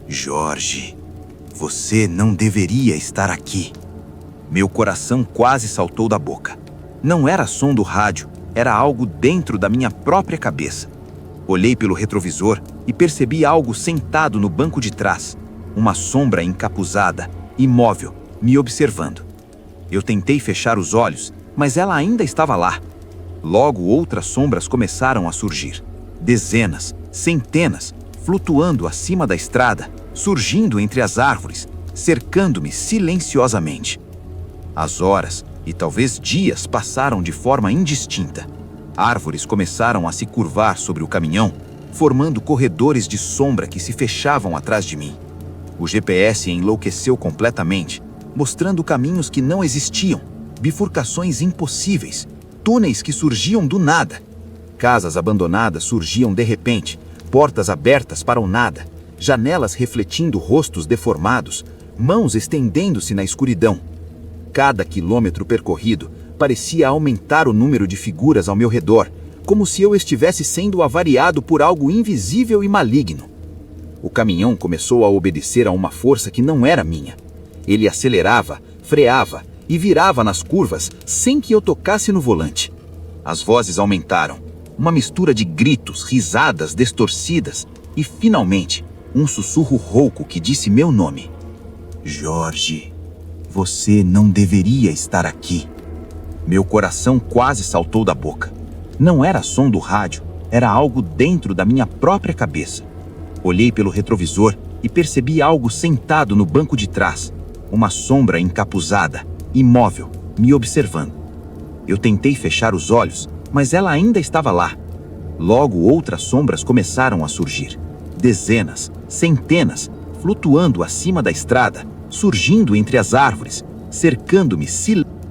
Jorge, você não deveria estar aqui. Meu coração quase saltou da boca. Não era som do rádio, era algo dentro da minha própria cabeça. Olhei pelo retrovisor e percebi algo sentado no banco de trás, uma sombra encapuzada, imóvel, me observando. Eu tentei fechar os olhos, mas ela ainda estava lá. Logo outras sombras começaram a surgir. Dezenas, centenas, flutuando acima da estrada, surgindo entre as árvores, cercando-me silenciosamente. As horas, e talvez dias, passaram de forma indistinta. Árvores começaram a se curvar sobre o caminhão, formando corredores de sombra que se fechavam atrás de mim. O GPS enlouqueceu completamente, mostrando caminhos que não existiam, bifurcações impossíveis, túneis que surgiam do nada. Casas abandonadas surgiam de repente, portas abertas para o nada, janelas refletindo rostos deformados, mãos estendendo-se na escuridão. Cada quilômetro percorrido parecia aumentar o número de figuras ao meu redor, como se eu estivesse sendo avariado por algo invisível e maligno. O caminhão começou a obedecer a uma força que não era minha. Ele acelerava, freava e virava nas curvas sem que eu tocasse no volante. As vozes aumentaram, uma mistura de gritos, risadas distorcidas e, finalmente, um sussurro rouco que disse meu nome. Jorge, você não deveria estar aqui. Meu coração quase saltou da boca. Não era som do rádio, era algo dentro da minha própria cabeça. Olhei pelo retrovisor e percebi algo sentado no banco de trás, uma sombra encapuzada, imóvel, me observando. Eu tentei fechar os olhos, mas ela ainda estava lá. Logo outras sombras começaram a surgir. Dezenas, centenas, flutuando acima da estrada, surgindo entre as árvores, cercando-me silenciosamente.